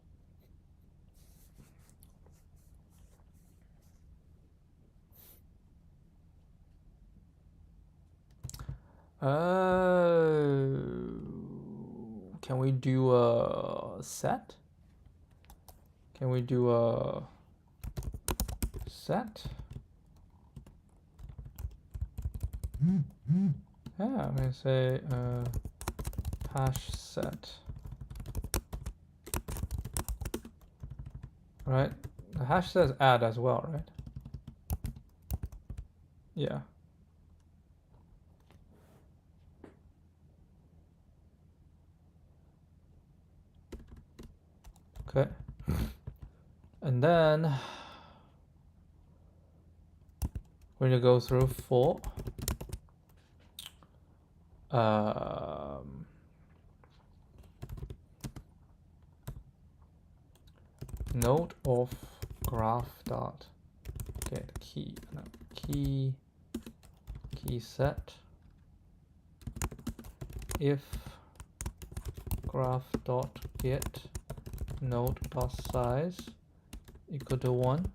Can we do a set? Can we do a set? Yeah, I'm gonna say hash set. Right? The hash says add as well, right? Yeah. Okay. And then we're gonna go through for node of graph dot get key set if graph dot get node dot size equal to 1,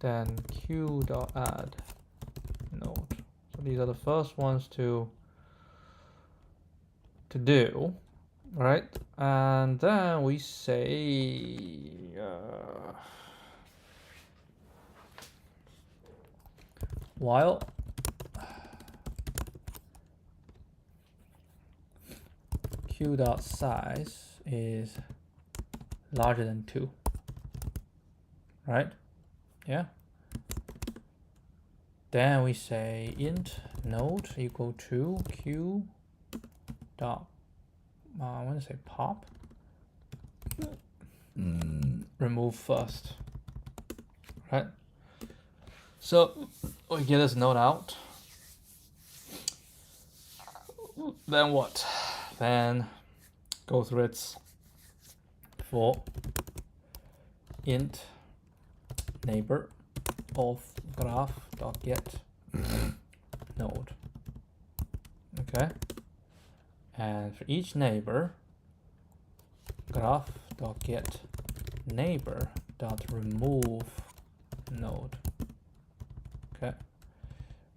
then q dot add node. So these are the first ones to do, right? And then we say while q dot size is larger than 2, right? Yeah. Then we say int node equal to q dot I want to say pop. Remove first, right? So we get this node out. Then what? Then go through its for int neighbor of graph dot get node. Okay. And for each neighbor, graph dot get neighbor dot remove node. Okay.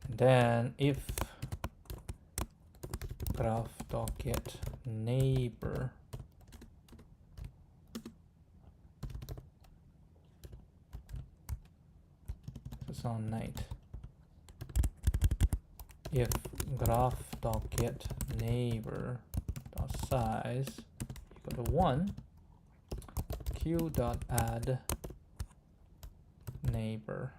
And then if graph dot get neighbor It's on night. If graph.get neighbor dot size equal to 1, q.add neighbor.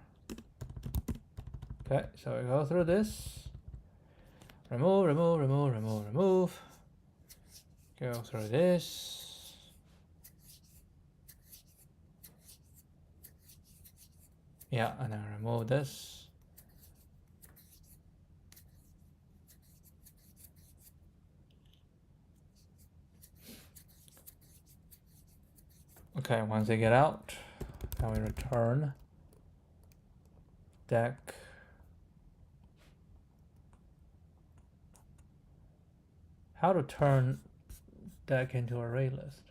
Okay, so we go through this. Remove. Go through this. Yeah, and then remove this. Okay, once they get out, then we return deck. How to turn deck into array list?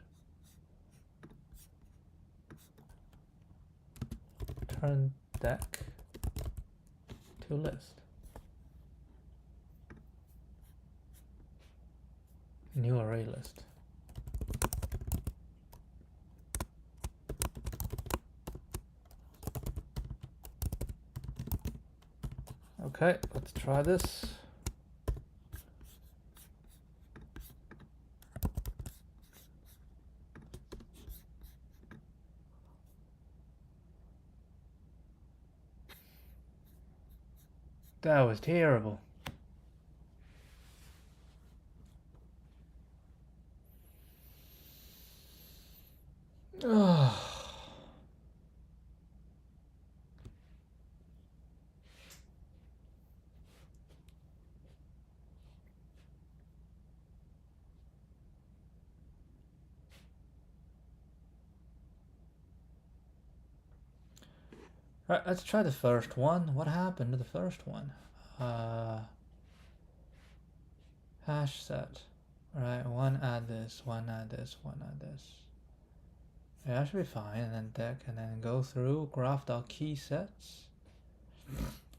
Turn deck to list. New array list. Okay, let's try this. That was terrible. Ugh. Alright, let's try the first one. What happened to the first one? Hash set. Alright, one add this, one add this, one add this. Yeah, that should be fine. And then deck, and then go through graph.key sets.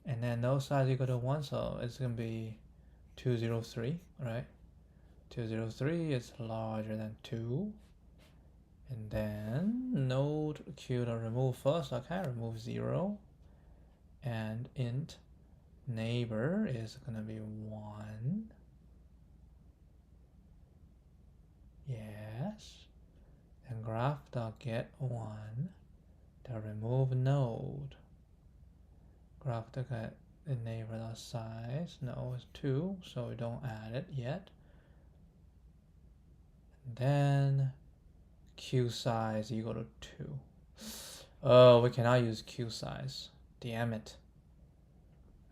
And then no size equal to 1, so it's gonna be 203, right? 203 is larger than 2. And then node q to remove first. Okay, remove 0. And int neighbor is gonna be 1. Yes. And graph.get 1 to remove node. Graph.get neighbor size. No, it's 2, so we don't add it yet. And then q size equal to 2. Oh, we cannot use q size. Damn it.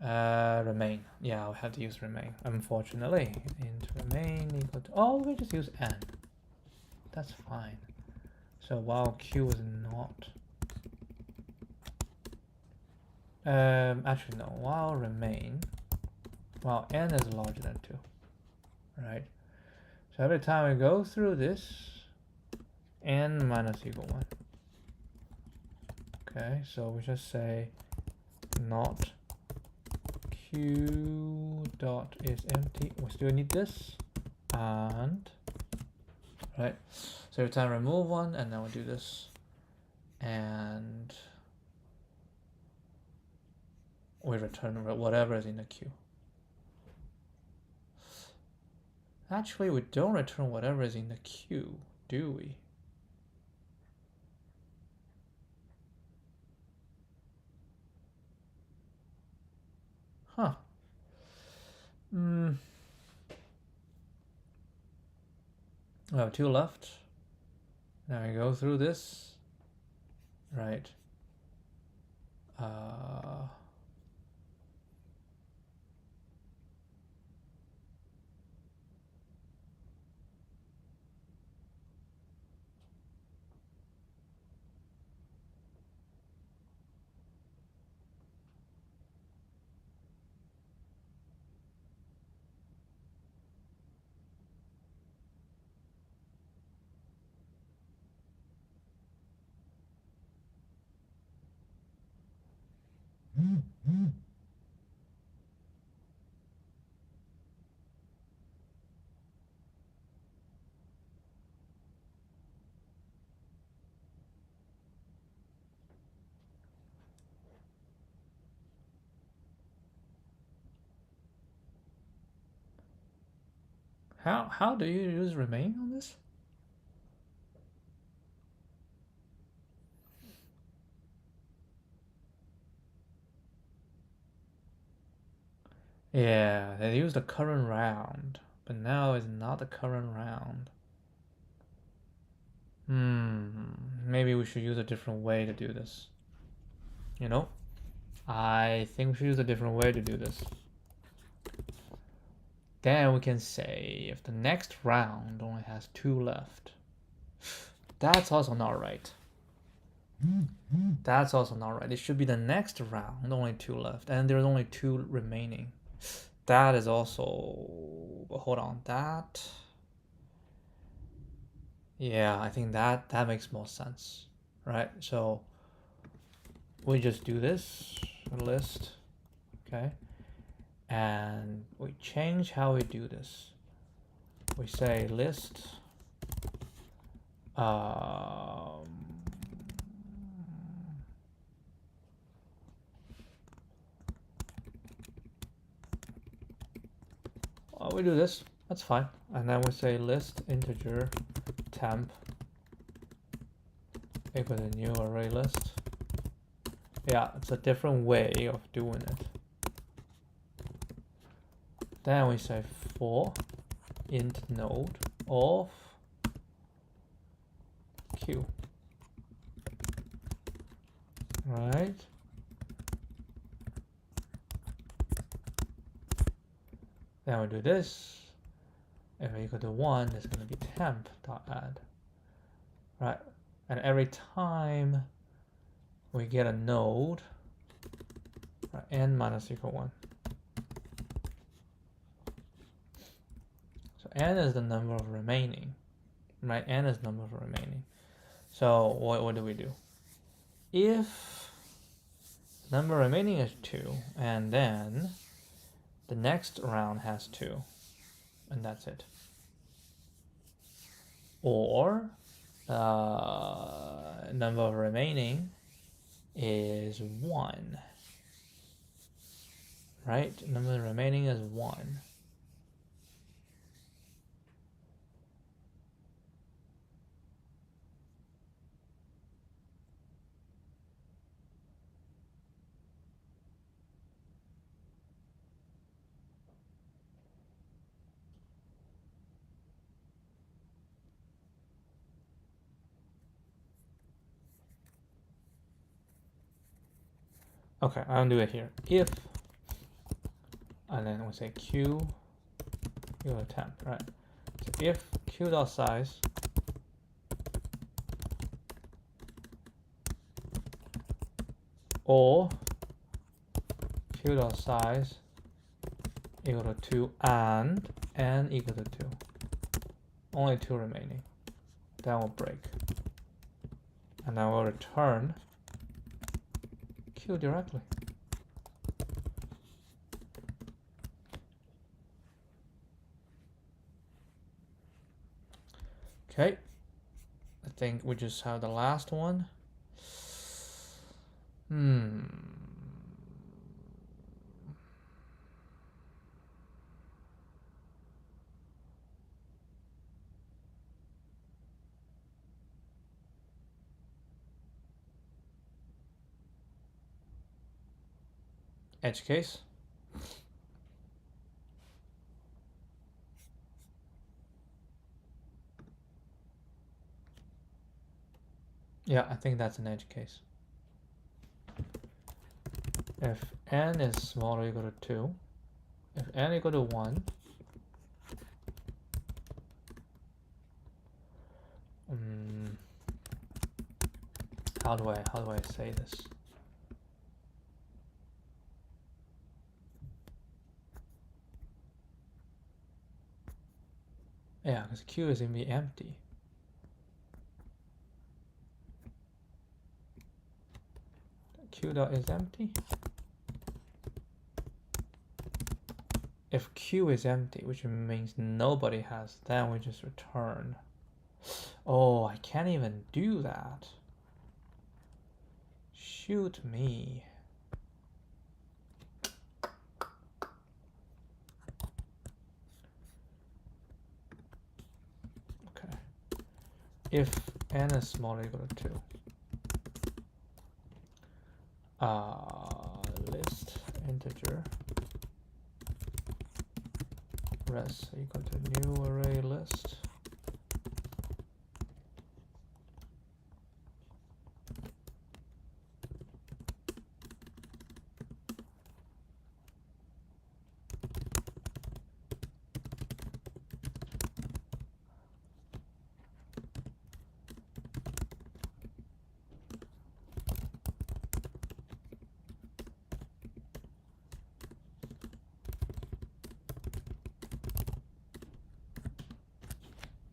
Remain. Yeah, I'll have to use remain. Unfortunately, int remain equal to. Oh, we just use n. That's fine. So while q is not. Actually no. While remain. While n is larger than 2. Right. So every time we go through this, n minus equal 1. Okay, so we just say not q dot is empty. We still need this, and right. So every time remove 1, and then we'll do this, and we return whatever is in the queue. Actually, we don't return whatever is in the queue, do we? Huh. We have 2 left. Now we go through this. Right. How do you use remain on this? Yeah, they use the current round, but now it's not the current round. Maybe we should use a different way to do this. You know? I think we should use a different way to do this. Then we can say if the next round only has 2 left. That's also not right. That's also not right. It should be the next round, only 2 left, and there's only 2 remaining. That is also, hold on, that, yeah, I think that makes more sense, right? So we just do this list, okay, and we change how we do this. We say list we do this, that's fine, and then we say list integer temp equal to new array list. Yeah, it's a different way of doing it. Then we say for int node of q, right? Then we do this. If we equal to 1, it's going to be temp.add, right? And every time we get a node, right, n minus equal 1. So n is the number of remaining, right? N is the number of remaining. So what do we do? If the number remaining is 2, and then the next round has 2, and that's it. Or number of remaining is 1, right? Number remaining is 1. Okay, I'll do it here. If, and then we say q equal to temp, right? So if q dot size or q dot size equal to 2 and n equal to 2, only 2 remaining, then we'll break, and then we'll return q directly. Okay, I think we just have the last one. Edge case. Yeah, I think that's an edge case. If n is smaller or equal to 2, if n equal to 1, how do I say this? Yeah, because q is going to be empty. Q dot is empty. If q is empty, which means nobody has, then we just return. Oh, I can't even do that. Shoot me. if n is smaller or equal to 2. List integer res equal to new array list.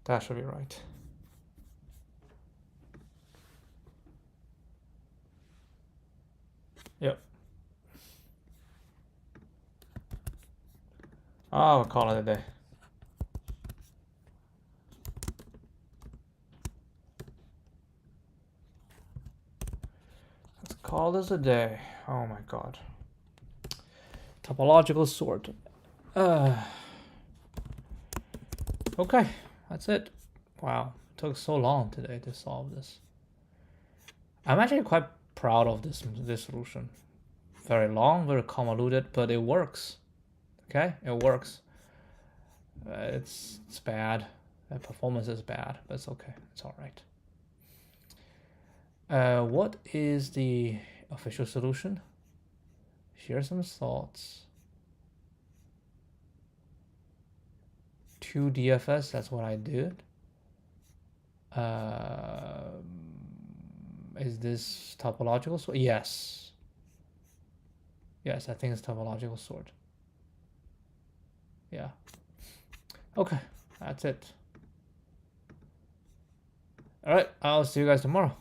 That should be right. Yep. We'll call it a day. Let's call this a day. Oh my god. Topological sort. Okay, that's it. Wow, it took so long today to solve this. I'm actually quite proud of this solution. Very long, very convoluted, but it works. Okay, it works. It's bad. The performance is bad, but it's okay. It's all right. What is the official solution? Share some thoughts. 2 DFS, that's what I did. Is this topological sort? Yes. Yes, I think it's topological sort. Yeah. Okay, that's it. All right, I'll see you guys tomorrow.